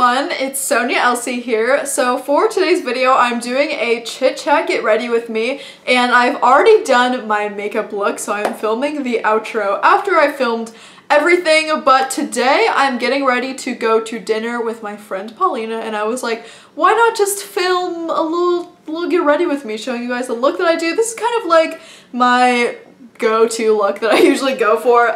everyone, it's Sonia.elsie here. So for today's video, I'm doing a chit chat get ready with me, and I've already done my makeup look, so I'm filming the outro after I filmed everything. But today I'm getting ready to go to dinner with my friend Paulina, and I was like, why not just film a little get ready with me, showing you guys the look that I do. This is kind of like my go-to look that I usually go for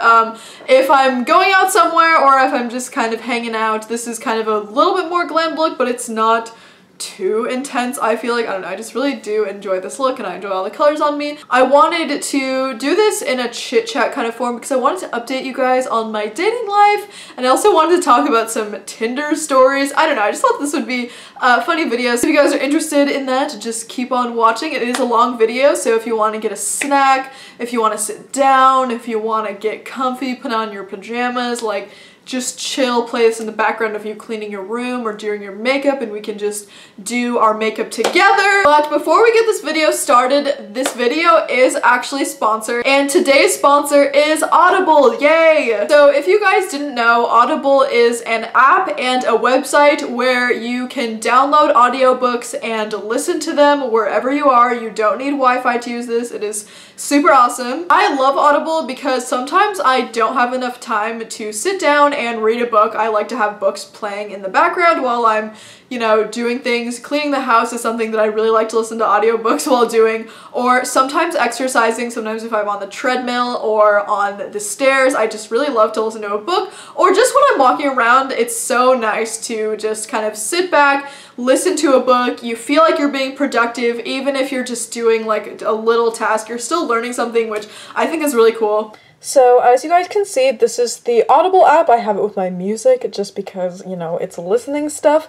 if I'm going out somewhere or if I'm just kind of hanging out. This is kind of a little bit more glam look, but it's not too intense. I feel like, I don't know, I just really do enjoy this look and I enjoy all the colors on me. I wanted to do this in a chit chat kind of form because I wanted to update you guys on my dating life, and I also wanted to talk about some Tinder stories. I don't know, I just thought this would be a funny video. So if you guys are interested in that, just keep on watching. It is a long video, so if you want to get a snack, if you want to sit down, if you want to get comfy, put on your pajamas, like just chill, play this in the background of you cleaning your room or doing your makeup, and we can just do our makeup together. But before we get this video started, this video is actually sponsored, and today's sponsor is Audible. Yay! So if you guys didn't know, Audible is an app and a website where you can download audiobooks and listen to them wherever you are. You don't need Wi-Fi to use this. It is super awesome. I love Audible because sometimes I don't have enough time to sit down and read a book. I like to have books playing in the background while I'm, you know, doing things. Cleaning the house is something that I really like to listen to audiobooks while doing, or sometimes exercising. Sometimes if I'm on the treadmill or on the stairs, I just really love to listen to a book, or just when I'm walking around, it's so nice to just kind of sit back, listen to a book. You feel like you're being productive, even if you're just doing like a little task, you're still learning something, which I think is really cool. So as you guys can see, this is the Audible app. I have it with my music just because, you know, it's listening stuff.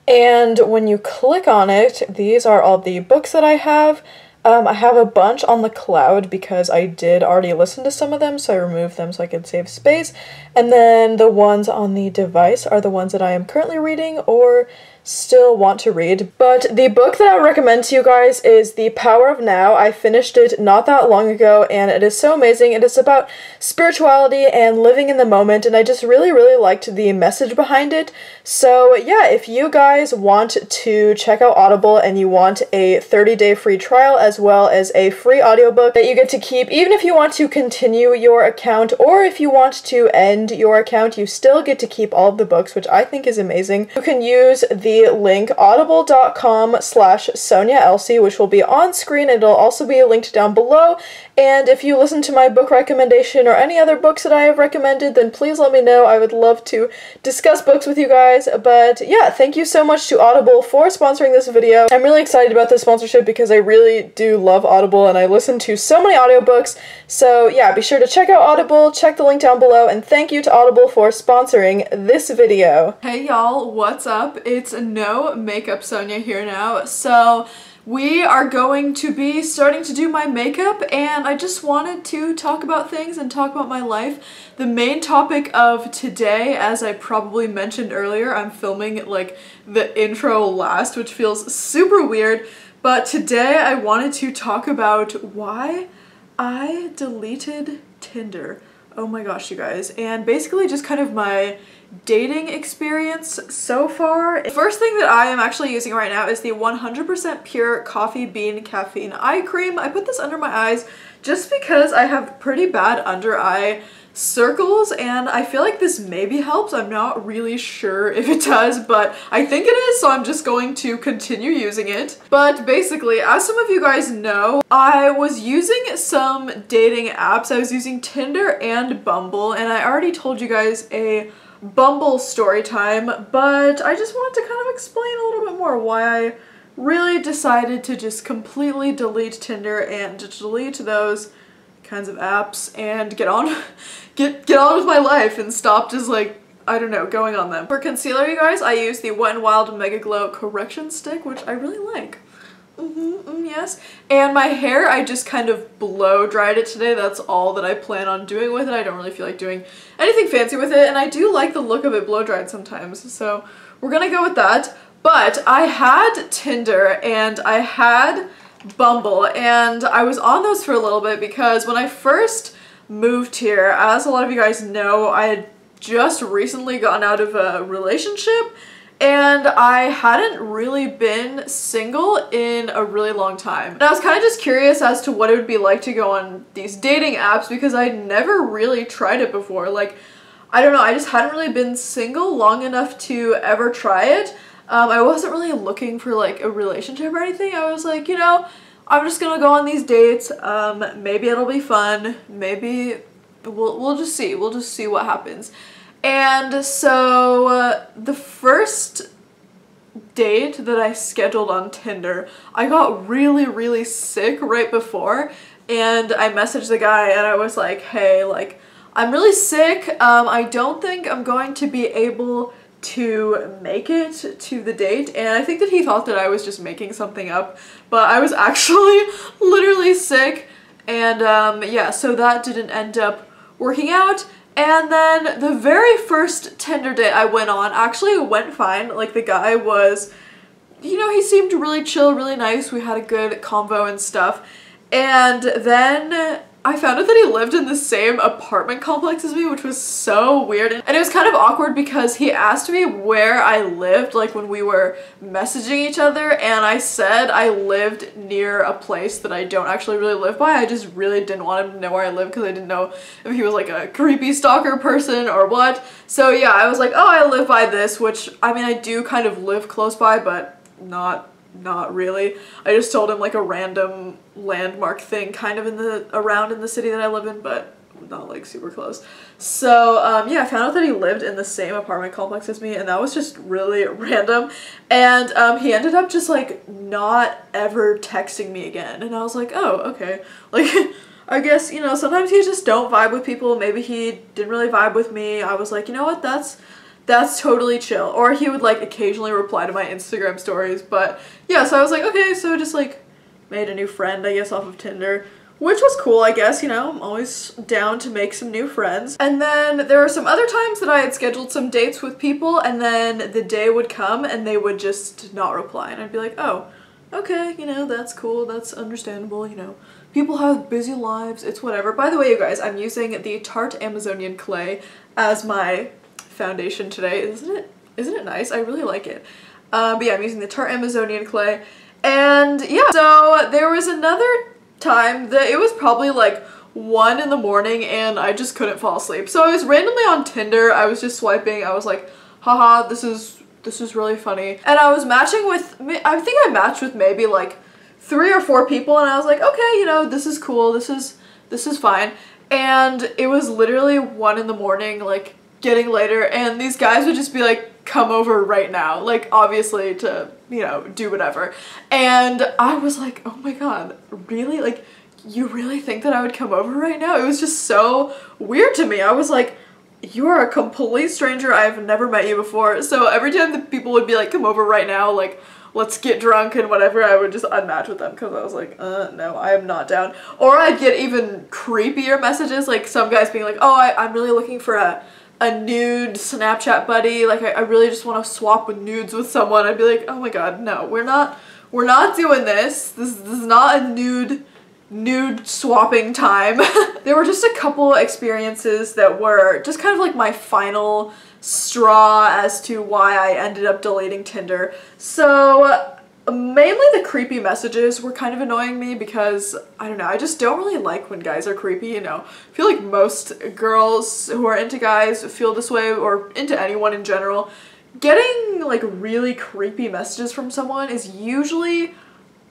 And when you click on it, these are all the books that I have. I have a bunch on the cloud because I did already listen to some of them, so I removed them so I could save space. And then the ones on the device are the ones that I am currently reading or still want to read. But the book that I would recommend to you guys is The Power of Now. I finished it not that long ago, and it is so amazing. It is about spirituality and living in the moment, and I just really liked the message behind it. So yeah, if you guys want to check out Audible and you want a 30-day free trial as well as a free audiobook that you get to keep, even if you want to continue your account or if you want to end your account, you still get to keep all of the books, which I think is amazing. You can use the link audible.com/sonia.elsie, which will be on screen. It'll also be linked down below. And if you listen to my book recommendation or any other books that I have recommended, then please let me know. I would love to discuss books with you guys. But yeah, thank you so much to Audible for sponsoring this video. I'm really excited about this sponsorship because I really do love Audible and I listen to so many audiobooks. So yeah, be sure to check out Audible, check the link down below, and thank you to Audible for sponsoring this video. Hey y'all, what's up? It's no makeup Sonia here now. So we are going to be starting to do my makeup, and I just wanted to talk about things and talk about my life. The main topic of today, as I probably mentioned earlier, I'm filming like the intro last, which feels super weird, but today I wanted to talk about why I deleted Tinder. Oh my gosh, you guys. And basically just kind of my dating experience so far. The first thing that I am actually using right now is the 100% pure coffee bean caffeine eye cream. I put this under my eyes just because I have pretty bad under eye circles, and I feel like this maybe helps. I'm not really sure if it does, but I think it is, so I'm just going to continue using it. But basically, as some of you guys know, I was using some dating apps. I was using Tinder and Bumble, and I already told you guys a Bumble story time, but I just wanted to kind of explain a little bit more why I really decided to just completely delete Tinder and to delete those kinds of apps and get on with my life and stop just like, I don't know, going on them. For concealer, you guys, I use the Wet n Wild Mega Glow Correction Stick, which I really like. Yes. And my hair, I just kind of blow dried it today. That's all that I plan on doing with it. I don't really feel like doing anything fancy with it, and I do like the look of it blow dried sometimes, so we're gonna go with that. But I had Tinder and I had Bumble, and I was on those for a little bit because when I first moved here, as a lot of you guys know, I had just recently gotten out of a relationship, and I hadn't really been single in a really long time. And I was kind of just curious as to what it would be like to go on these dating apps because I'd never really tried it before. Like, I don't know, I just hadn't really been single long enough to ever try it. I wasn't really looking for like a relationship or anything. I was like, you know, I'm just gonna go on these dates. Maybe it'll be fun. Maybe we'll just see. We'll just see what happens. And so the first date that I scheduled on Tinder, I got really sick right before, and I messaged the guy and I was like, hey, like, I'm really sick. I don't think I'm going to be able to make it to the date, and I think that he thought that I was just making something up, but I was actually literally sick, and yeah, so that didn't end up working out. And then the very first Tinder date I went on actually went fine. Like, the guy was, you know, he seemed really chill, really nice. We had a good convo and stuff. And then I found out that he lived in the same apartment complex as me, which was so weird. And it was kind of awkward because he asked me where I lived, like when we were messaging each other, and I said I lived near a place that I don't actually really live by. I just really didn't want him to know where I lived because I didn't know if he was like a creepy stalker person or what. So yeah, I was like, oh, I live by this, which, I mean, I do kind of live close by, but not really. I just told him like a random landmark thing kind of around in the city that I live in, but not like super close. So yeah, I found out that he lived in the same apartment complex as me, and that was just really random. And he ended up just like not ever texting me again, and I was like, oh, okay. Like, I guess, you know, sometimes you just don't vibe with people. Maybe he didn't really vibe with me. I was like, you know what, that's totally chill. Or he would like occasionally reply to my Instagram stories. But yeah, so I was like, okay, so just like made a new friend, I guess, off of Tinder, which was cool, I guess, you know, I'm always down to make some new friends. And then there were some other times that I had scheduled some dates with people, and then the day would come and they would just not reply, and I'd be like, oh, okay, you know, that's cool, that's understandable, you know, people have busy lives, it's whatever. By the way, you guys, I'm using the Tarte Amazonian Clay as my foundation today. Isn't it nice? I really like it. But yeah, I'm using the Tarte Amazonian Clay, and yeah, so there was another time that it was probably like 1 in the morning and I just couldn't fall asleep. So I was randomly on Tinder, I was just swiping, I was like, haha, this is really funny. And I was matching with, I think I matched with maybe like 3 or 4 people, and I was like, okay, you know, this is cool, this is fine. And it was literally 1 in the morning, like getting later, and these guys would just be like, come over right now, like obviously to, you know, do whatever. And I was like, oh my god, really? Like, you really think that I would come over right now? It was just so weird to me. I was like, you are a complete stranger, I've never met you before. So every time the people would be like, come over right now, like, let's get drunk and whatever, I would just unmatch with them because I was like, no, I am not down. Or I'd get even creepier messages, like some guys being like, oh, I'm really looking for a nude Snapchat buddy, like I really just want to swap with nudes with someone. I'd be like, oh my god, no, we're not doing this. This is not a nude swapping time. There were just a couple experiences that were just kind of like my final straw as to why I ended up deleting Tinder. So mainly the creepy messages were kind of annoying me because, I don't know, I just don't really like when guys are creepy, you know. I feel like most girls who are into guys feel this way, or into anyone in general. Getting like really creepy messages from someone is usually,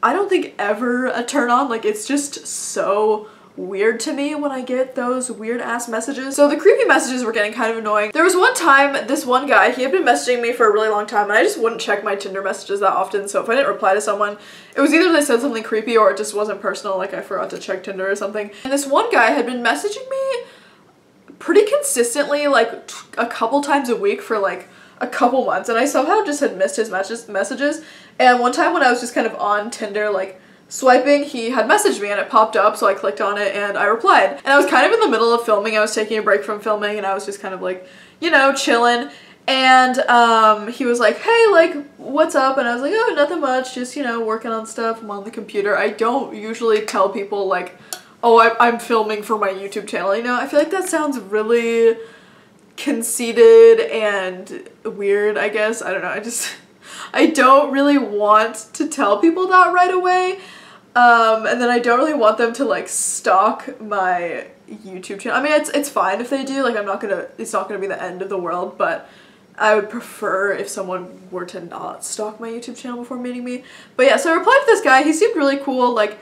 I don't think, ever a turn on. Like, it's just so weird to me when I get those weird ass messages. So the creepy messages were getting kind of annoying. There was one time, this one guy, he had been messaging me for a really long time, and I just wouldn't check my Tinder messages that often, so if I didn't reply to someone, it was either they said something creepy or it just wasn't personal, like I forgot to check Tinder or something. And this one guy had been messaging me pretty consistently, like a couple times a week for like a couple months, and I somehow just had missed his messages. And one time when I was just kind of on Tinder, like swiping, he had messaged me and it popped up, so I clicked on it and I replied. And I was kind of in the middle of filming, I was taking a break from filming, and I was just kind of like, you know, chilling. And he was like, hey, like, what's up? And I was like, oh, nothing much, just, you know, working on stuff, I'm on the computer. I don't usually tell people like, oh, I'm filming for my YouTube channel, you know? I feel like that sounds really conceited and weird, I guess. I don't know. I don't really want to tell people that right away. And then I don't really want them to like stalk my YouTube channel. I mean, it's fine if they do. Like, it's not gonna be the end of the world, but I would prefer if someone were to not stalk my YouTube channel before meeting me. But yeah, so I replied to this guy. He seemed really cool. Like,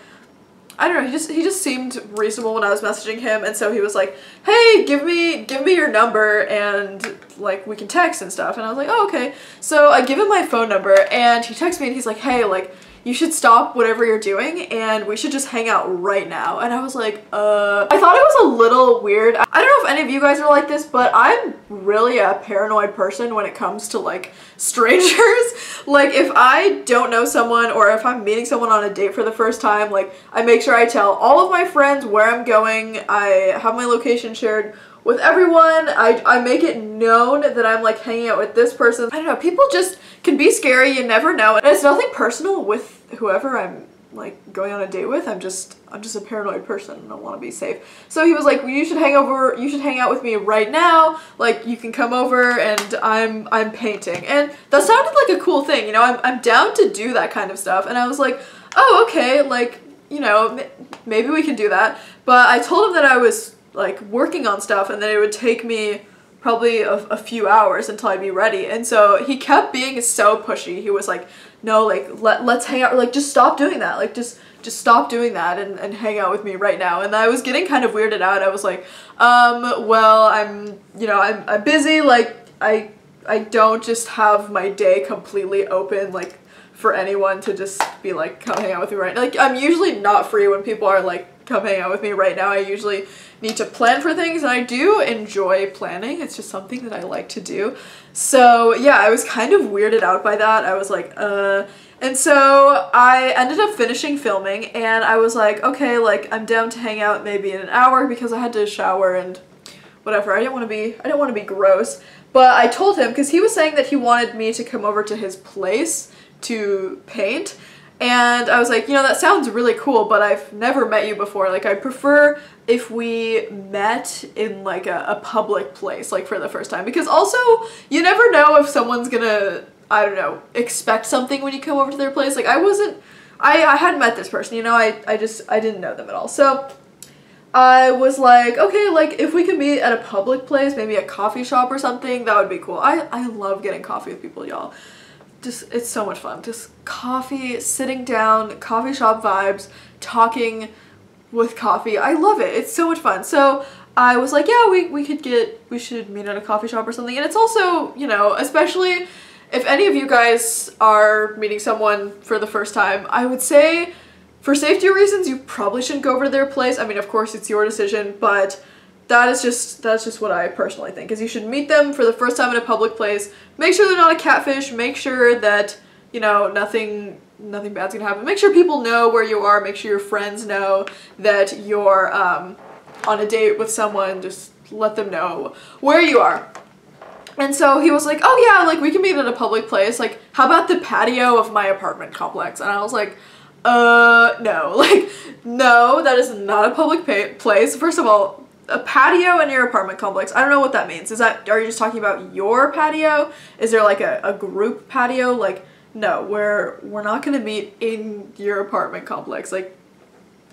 I don't know, he just seemed reasonable when I was messaging him, and so he was like, hey, give me your number and like we can text and stuff. And I was like, oh, okay. So I give him my phone number and he texts me and he's like, hey, like, you should stop whatever you're doing and we should just hang out right now. And I was like, I thought it was a little weird. I don't know if any of you guys are like this, but I'm really a paranoid person when it comes to like strangers. Like, if I don't know someone or if I'm meeting someone on a date for the first time, like, I make sure I tell all of my friends where I'm going. I have my location shared with everyone. I make it known that I'm like hanging out with this person. I don't know, people just can be scary, you never know. And it's nothing personal with whoever I'm like going on a date with. I'm just a paranoid person and I want to be safe. So he was like, well, you should hang out with me right now. Like, you can come over and I'm painting. And that sounded like a cool thing, you know. I'm down to do that kind of stuff. And I was like, oh, okay, like, you know, maybe we can do that. But I told him that I was like working on stuff and that it would take me probably a few hours until I'd be ready. And so he kept being so pushy. He was like, no, like, let's hang out, like, just stop doing that, like, just stop doing that and hang out with me right now. And I was getting kind of weirded out. I was like, well, I'm busy, like, I don't just have my day completely open, like, for anyone to just be like, come hang out with me right now. Like, I'm usually not free when people are like, come hang out with me right now. I usually need to plan for things, and I do enjoy planning. It's just something that I like to do. So yeah, I was kind of weirded out by that. I was like, and so I ended up finishing filming and I was like, okay, like, I'm down to hang out maybe in an hour because I had to shower and whatever. I didn't want to be gross. But I told him, because he was saying that he wanted me to come over to his place to paint. And I was like, you know, that sounds really cool, but I've never met you before. Like, I prefer if we met in like a public place, like, for the first time. Because also, you never know if someone's gonna, I don't know, expect something when you come over to their place. Like, I hadn't met this person, you know, I didn't know them at all. So I was like, okay, like, if we could meet at a public place, maybe a coffee shop or something, that would be cool. I love getting coffee with people, y'all. It's so much fun. Just coffee, sitting down, coffee shop vibes, talking with coffee. I love it. It's so much fun. So I was like, yeah, we should meet at a coffee shop or something. And it's also, you know, especially if any of you guys are meeting someone for the first time, I would say for safety reasons, you probably shouldn't go over to their place. I mean, of course, it's your decision, but that's just what I personally think, is you should meet them for the first time in a public place. Make sure they're not a catfish. Make sure that, you know, nothing bad's gonna happen. Make sure people know where you are. Make sure your friends know that you're on a date with someone. Just let them know where you are. And so he was like, oh yeah, like, we can meet at a public place. Like, how about the patio of my apartment complex? And I was like, no. Like, no, that is not a public place. First of all, a patio in your apartment complex, I don't know what that means. Are you just talking about your patio? Is there like a group patio? Like, no, we're not gonna meet in your apartment complex. Like,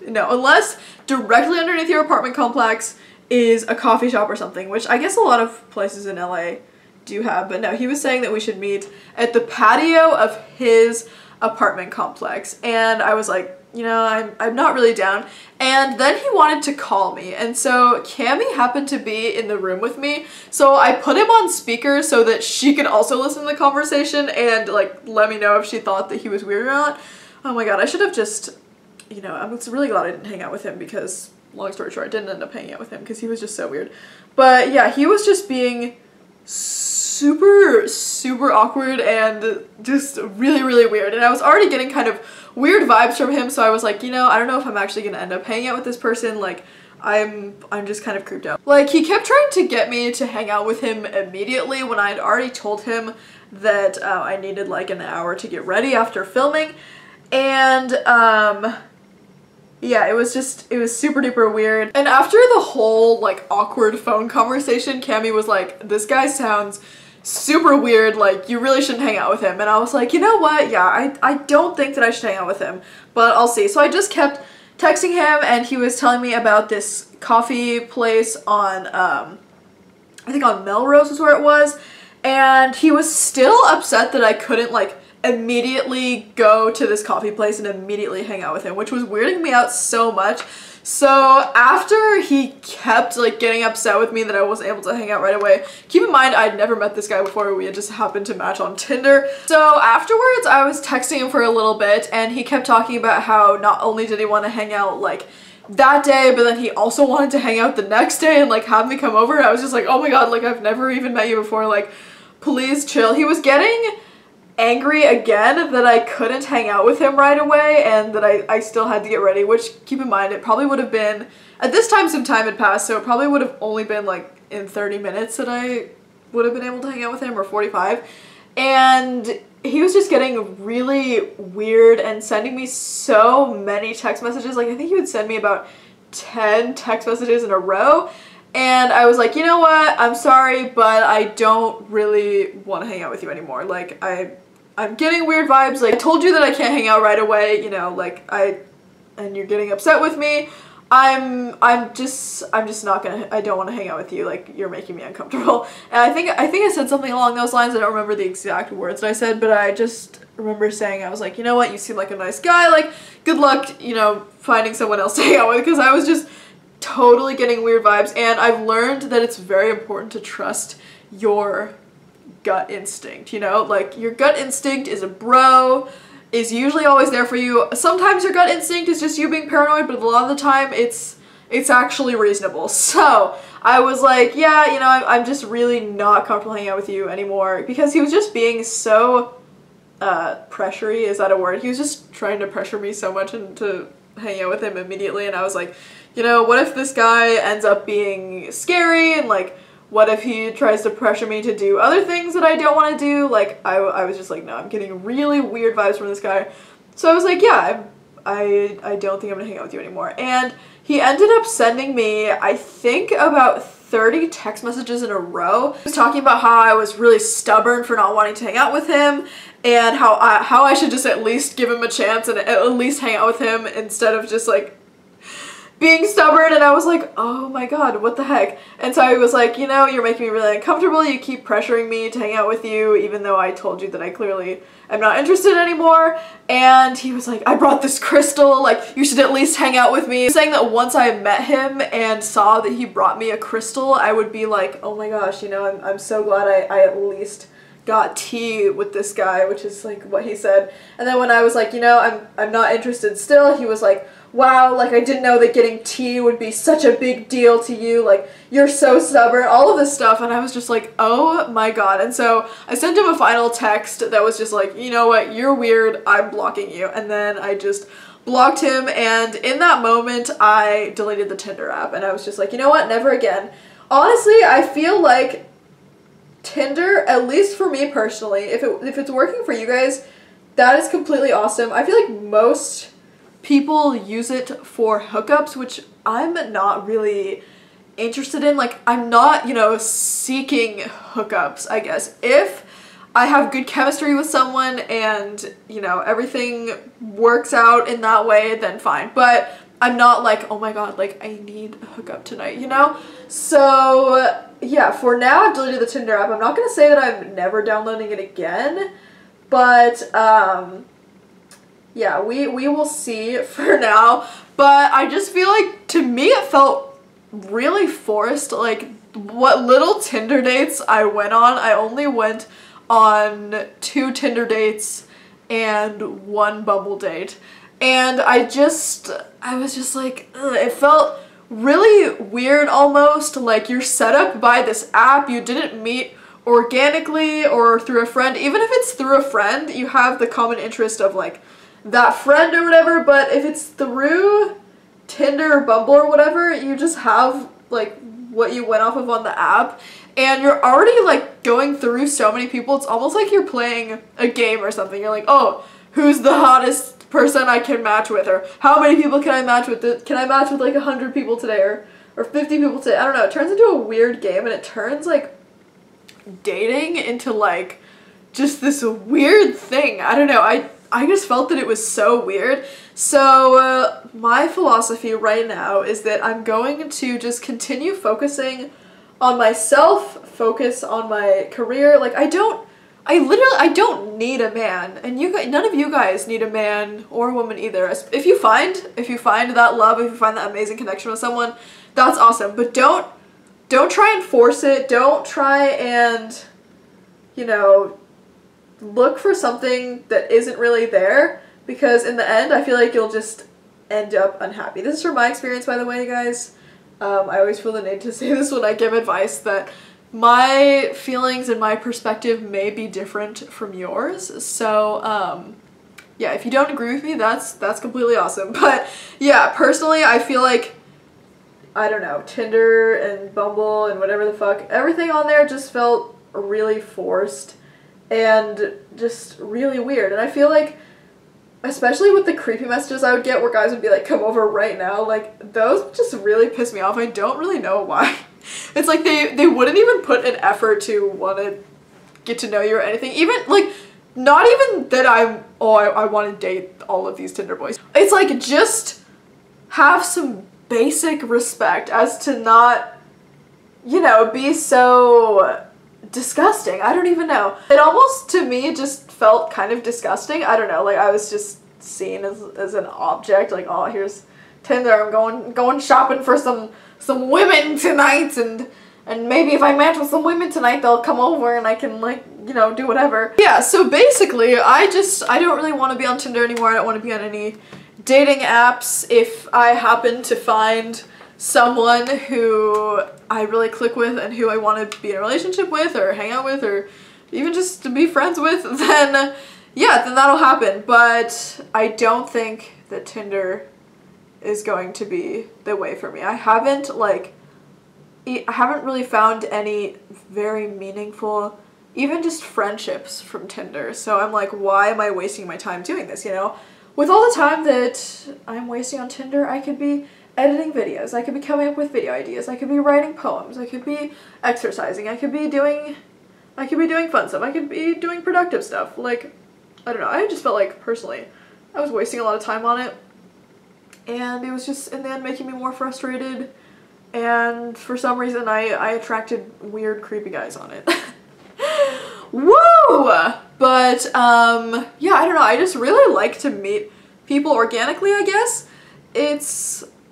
no, unless directly underneath your apartment complex is a coffee shop or something, which I guess a lot of places in LA do have. But no, he was saying that we should meet at the patio of his apartment complex. And I was like, you know, I'm not really down. And then he wanted to call me, and so Cammie happened to be in the room with me, so I put him on speaker so that she could also listen to the conversation and like let me know if she thought that he was weird or not. Oh my god, I should have just, you know, I'm really glad I didn't hang out with him, because long story short, I didn't end up hanging out with him because he was just so weird. But yeah, he was just being super awkward and just really weird, and I was already getting kind of weird vibes from him, so I was like, you know, I don't know if I'm actually gonna end up hanging out with this person. Like, I'm just kind of creeped out. Like, he kept trying to get me to hang out with him immediately when I'd already told him that I needed like an hour to get ready after filming. And yeah, it was super duper weird. And after the whole like awkward phone conversation, Cami was like, this guy sounds super weird, like you really shouldn't hang out with him. And I was like, you know what, yeah, I don't think that I should hang out with him, but I'll see. So I just kept texting him, and he was telling me about this coffee place on I think on Melrose is where it was, and he was still upset that I couldn't like immediately go to this coffee place and immediately hang out with him, which was weirding me out so much. So after he kept like getting upset with me that I wasn't able to hang out right away, keep in mind I'd never met this guy before, we had just happened to match on Tinder. So afterwards I was texting him for a little bit, and he kept talking about how not only did he want to hang out like that day, but then he also wanted to hang out the next day and like have me come over. And I was just like, oh my god, like I've never even met you before, like please chill. He was getting angry again that I couldn't hang out with him right away, and that I still had to get ready, which keep in mind it probably would have been, at this time some time had passed, so it probably would have only been like in 30 minutes that I would have been able to hang out with him, or 45. And he was just getting really weird and sending me so many text messages. Like I think he would send me about 10 text messages in a row. And I was like, you know what, I'm sorry, but I don't really want to hang out with you anymore. Like, I'm getting weird vibes. Like, I told you that I can't hang out right away, you know, like, and you're getting upset with me. I'm just not gonna, I don't want to hang out with you. Like, you're making me uncomfortable. And I think I said something along those lines. I don't remember the exact words that I said, but I just remember saying, I was like, you know what, you seem like a nice guy. Like, good luck, you know, finding someone else to hang out with, because I was just totally getting weird vibes. And I've learned that it's very important to trust your gut instinct, you know, like your gut instinct is a bro, is usually always there for you. Sometimes your gut instinct is just you being paranoid, but a lot of the time it's actually reasonable. So I was like, yeah, you know, I'm just really not comfortable hanging out with you anymore, because he was just being so pressury, is that a word? He was just trying to pressure me so much into hanging out with him immediately. And I was like, you know, what if this guy ends up being scary, and like what if he tries to pressure me to do other things that I don't want to do? Like I was just like, no, I'm getting really weird vibes from this guy. So I was like, yeah, I don't think I'm gonna hang out with you anymore. And he ended up sending me, I think, about 30 text messages in a row. He was talking about how I was really stubborn for not wanting to hang out with him, and how I should just at least give him a chance and at least hang out with him instead of just like being stubborn. And I was like, oh my god, what the heck? And so I was like, you know, you're making me really uncomfortable. You keep pressuring me to hang out with you, even though I told you that I clearly am not interested anymore. And he was like, I brought this crystal, like you should at least hang out with me. Saying that once I met him and saw that he brought me a crystal, I would be like, oh my gosh, you know, I'm so glad I at least got tea with this guy, which is like what he said. And then when I was like, you know, I'm not interested still, he was like, wow, like I didn't know that getting tea would be such a big deal to you, like you're so stubborn, all of this stuff. And I was just like, oh my god. And so I sent him a final text that was just like, you know what, you're weird, I'm blocking you. And then I just blocked him, and in that moment I deleted the Tinder app, and I was just like, you know what, never again. Honestly, I feel like Tinder, at least for me personally, if it's working for you guys, that is completely awesome. I feel like most people use it for hookups, which I'm not really interested in. Like, I'm not, you know, seeking hookups, I guess. If I have good chemistry with someone and, you know, everything works out in that way, then fine. But I'm not like, oh my god, like I need a hookup tonight, you know? So yeah, for now I've deleted the Tinder app. I'm not gonna say that I'm never downloading it again, but yeah, we will see for now. But I just feel like, to me, it felt really forced. Like, what little Tinder dates I went on, I only went on 2 Tinder dates and 1 Bumble date. And I was just like, ugh, it felt really weird almost. Like, you're set up by this app, you didn't meet organically or through a friend. Even if it's through a friend, you have the common interest of like that friend or whatever, but if it's through Tinder or Bumble or whatever, you just have like what you went off of on the app, and you're already like going through so many people. It's almost like you're playing a game or something. You're like, oh, who's the hottest person I can match with, or how many people can I match with? Can I match with like 100 people today, or 50 people today? I don't know. It turns into a weird game, and it turns like dating into like just this weird thing. I don't know. I just felt that it was so weird. So my philosophy right now is that I'm going to just continue focusing on myself, focus on my career. Like I don't need a man, and none of you guys need a man or a woman either. If you find that love, if you find that amazing connection with someone, that's awesome. But don't try and force it. Don't try and, you know, look for something that isn't really there, because in the end I feel like you'll just end up unhappy. This is from my experience, by the way, guys. I always feel the need to say this when I give advice, that my feelings and my perspective may be different from yours. So yeah, if you don't agree with me, that's completely awesome. But yeah, personally I feel like, I don't know, Tinder and Bumble and whatever the fuck, everything on there just felt really forced and just really weird. And I feel like, especially with the creepy messages I would get where guys would be like, come over right now, like those just really piss me off. I don't really know why. It's like they wouldn't even put an effort to want to get to know you or anything. Even like, not even that I want to date all of these Tinder boys. It's like, just have some basic respect as to not, you know, be so disgusting. I don't even know. It almost, to me, just felt kind of disgusting. I don't know, like I was just seen as an object, like, oh, here's Tinder, I'm going shopping for some women tonight, and maybe if I match with some women tonight, they'll come over and I can, like, you know, do whatever. Yeah, so basically I don't really want to be on Tinder anymore. I don't want to be on any dating apps. If I happen to find someone who I really click with and who I want to be in a relationship with or hang out with or even just to be friends with, then yeah, then that'll happen. But I don't think that Tinder is going to be the way for me. I haven't really found any very meaningful, even just friendships from Tinder. So I'm like, why am I wasting my time doing this, you know? With all the time that I'm wasting on Tinder, I could be editing videos, I could be coming up with video ideas, I could be writing poems, I could be exercising, I could be doing fun stuff, I could be doing productive stuff. Like, I don't know, I just felt like, personally, I was wasting a lot of time on it, and it was just, in the end, making me more frustrated, and for some reason I attracted weird, creepy guys on it. Woo! But, yeah, I don't know, I just really like to meet people organically, I guess.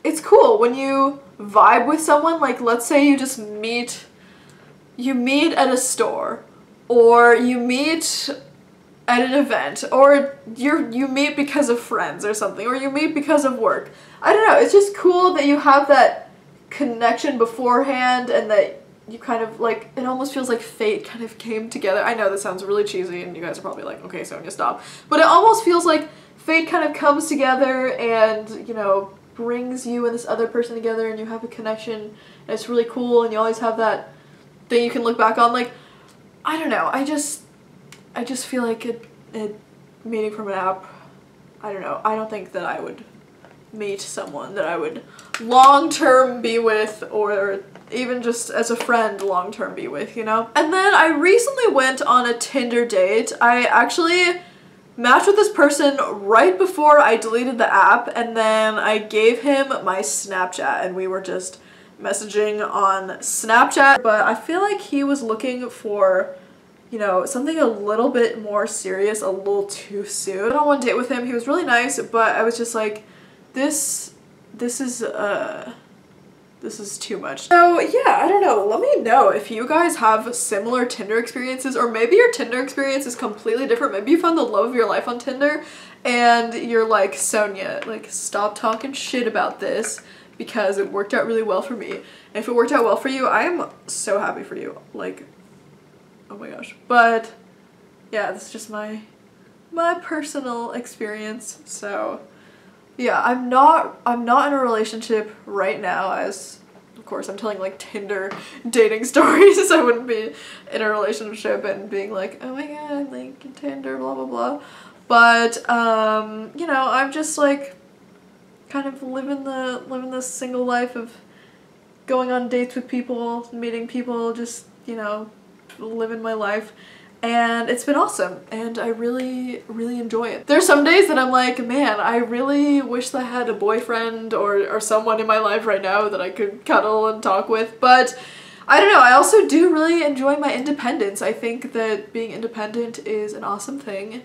It's cool when you vibe with someone. Like, let's say you just meet at a store, or you meet at an event, or you meet because of friends or something, or you meet because of work. I don't know, it's just cool that you have that connection beforehand, and that you kind of, like, it almost feels like fate kind of came together. I know this sounds really cheesy and you guys are probably like, okay, Sonia, stop. But it almost feels like fate kind of comes together and, you know, brings you and this other person together, and you have a connection, and it's really cool, and you always have that thing you can look back on. Like, I don't know, I just feel like it meeting from an app, I don't know, I don't think that I would meet someone that I would long-term be with, or even just as a friend long-term be with, you know? And then I recently went on a Tinder date. I actually matched with this person right before I deleted the app, and then I gave him my Snapchat, and we were just messaging on Snapchat. But I feel like he was looking for, you know, something a little bit more serious a little too soon. I went on one date with him. He was really nice, but I was just like, this is too much. So yeah, I don't know, let me know if you guys have similar Tinder experiences, or maybe your Tinder experience is completely different. Maybe you found the love of your life on Tinder and you're like, Sonia, like, stop talking shit about this because it worked out really well for me. And if it worked out well for you, I am so happy for you. Like, oh my gosh. But yeah, this is just my personal experience. So yeah, I'm not in a relationship right now, as of course I'm telling like Tinder dating stories. I wouldn't be in a relationship and being like, oh my god, like Tinder, blah blah blah. But you know, I'm just like kind of living this single life of going on dates with people, meeting people, just, you know, living my life. And it's been awesome, and I really, really enjoy it. There's some days that I'm like, man, I really wish that I had a boyfriend or someone in my life right now that I could cuddle and talk with, but I don't know, I also do really enjoy my independence. I think that being independent is an awesome thing,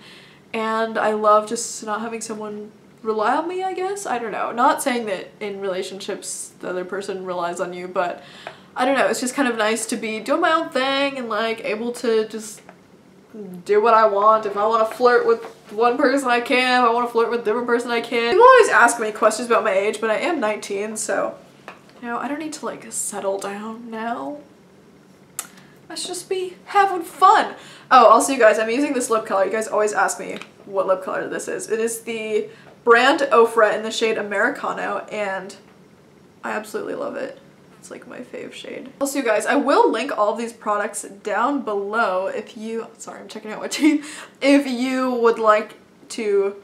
and I love just not having someone rely on me, I guess? I don't know. Not saying that in relationships the other person relies on you, but I don't know, it's just kind of nice to be doing my own thing and like able to just do what I want. If I want to flirt with one person, I can. If I want to flirt with a different person, I can. People always ask me questions about my age, but I am 19, so, you know, I don't need to like settle down now. Let's just be having fun. Oh, also you guys, I'm using this lip color. You guys always ask me what lip color this is. It is the brand Ofra in the shade Americano, and I absolutely love it. It's like my fave shade. Also, you guys, I will link all of these products down below if you, sorry, I'm checking out my teeth, if you would like to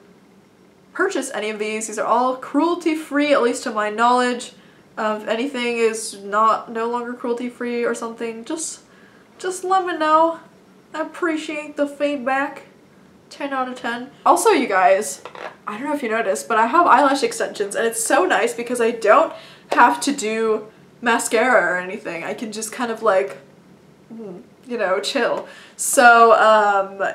purchase any of these. These are all cruelty-free, at least to my knowledge. If anything is no longer cruelty-free or something, just let me know. I appreciate the feedback. 10 out of 10. Also, you guys, I don't know if you noticed, but I have eyelash extensions, and it's so nice because I don't have to do mascara or anything. I can just kind of like, you know, chill. So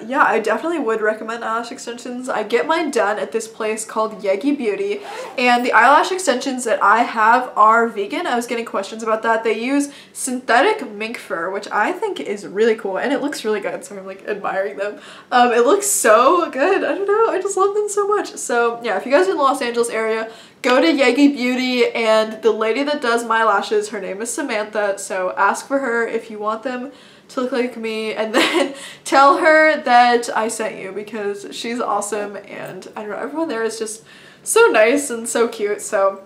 yeah, I definitely would recommend eyelash extensions. I get mine done at this place called Yegi Beauty, and the eyelash extensions that I have are vegan. I was getting questions about that. They use synthetic mink fur, which I think is really cool, and it looks really good, so I'm like admiring them. It looks so good. I don't know, I just love them so much. So yeah, if you guys are in the Los Angeles area, go to Yegi Beauty, and the lady that does my lashes, her name is Samantha, so ask for her if you want them to look like me, and then tell her that I sent you because she's awesome, and I don't know, everyone there is just so nice and so cute. So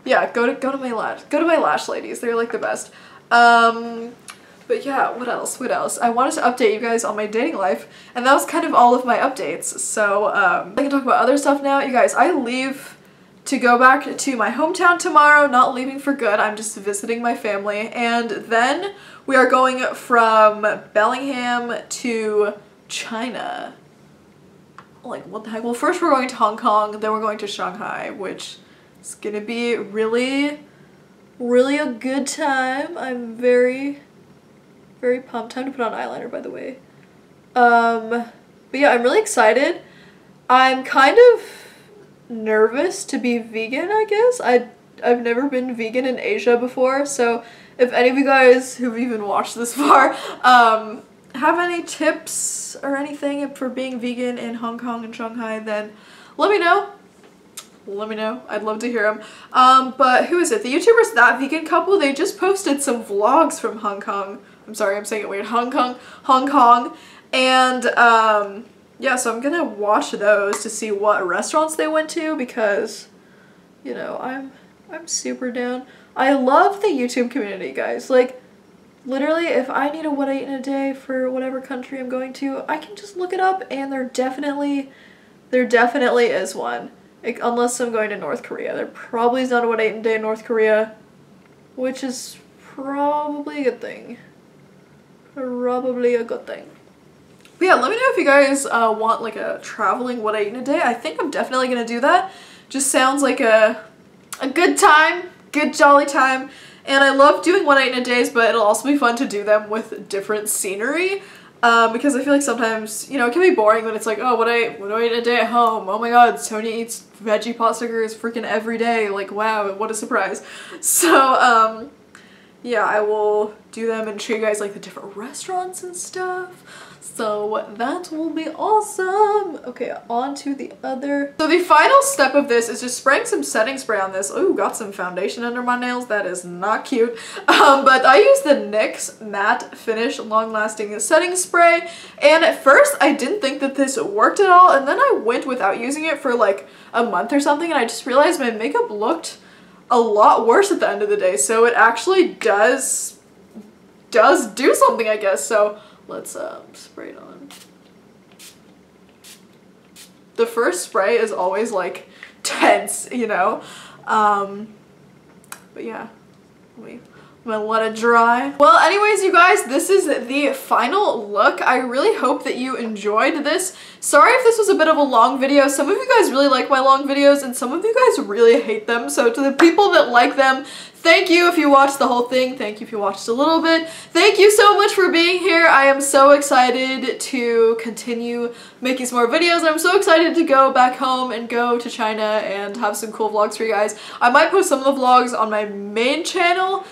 yeah, go to my lash ladies. They're like the best. But yeah, what else? I wanted to update you guys on my dating life, and that was kind of all of my updates. So I can talk about other stuff now. You guys, I leave to go back to my hometown tomorrow. Not leaving for good, I'm just visiting my family, and then we are going from Bellingham to China. Like, what the heck? Well, first we're going to Hong Kong, then we're going to Shanghai, which is gonna be really, really a good time. I'm very, very pumped. Time to put on eyeliner, by the way. But yeah, I'm really excited. I'm kind of nervous to be vegan, I guess. I've never been vegan in Asia before, so if any of you guys who've even watched this far have any tips or anything for being vegan in Hong Kong and Shanghai, then let me know. Let me know. I'd love to hear them. But who is it? The YouTubers That Vegan Couple, they just posted some vlogs from Hong Kong. I'm sorry, I'm saying it weird. Hong Kong. And yeah, so I'm gonna watch those to see what restaurants they went to because, you know, I'm super down. I love the YouTube community, guys. Like, literally, if I need a what I eat in a day for whatever country I'm going to, I can just look it up, and there definitely is one. Like, unless I'm going to North Korea. There probably is not a what I eat in a day in North Korea, which is probably a good thing. Probably a good thing. But yeah, let me know if you guys want like a traveling what I eat in a day. I think I'm definitely gonna do that. Just sounds like a good time, good jolly time. And I love doing what I eat in a days, but it'll also be fun to do them with different scenery. Because I feel like sometimes, you know, it can be boring when it's like, oh, what do I eat in a day at home? Oh my god, Sonia eats veggie pot stickers freaking every day. Like, wow, what a surprise. So, yeah, I will do them and show you guys like the different restaurants and stuff. So that will be awesome. Okay, on to the other. So the final step of this is just spraying some setting spray on this. Ooh, got some foundation under my nails. That is not cute. But I use the NYX Matte Finish Long Lasting Setting Spray. And at first I didn't think that this worked at all. And then I went without using it for like a month or something. And I just realized my makeup looked a lot worse at the end of the day. So it actually does do something, I guess. So let's spray it on. the first spray is always like tense, you know? But yeah, I'm gonna let it dry. Well, anyways, you guys, this is the final look. I really hope that you enjoyed this. Sorry if this was a bit of a long video. Some of you guys really like my long videos and some of you guys really hate them. So to the people that like them, thank you if you watched the whole thing. Thank you if you watched a little bit. Thank you so much for being here. I am so excited to continue making some more videos. I'm so excited to go back home and go to China and have some cool vlogs for you guys. I might post some of the vlogs on my main channel.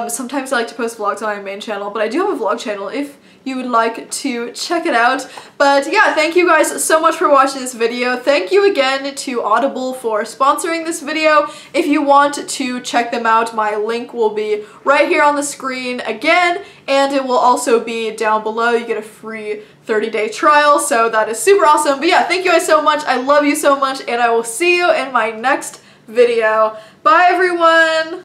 Sometimes I like to post vlogs on my main channel, but I do have a vlog channel if you would like to check it out. But yeah, thank you guys so much for watching this video. Thank you again to Audible for sponsoring this video. If you want to check them out, my link will be right here on the screen again, and it will also be down below. You get a free 30-day trial, so that is super awesome. But yeah, thank you guys so much. I love you so much, and I will see you in my next video. Bye, everyone!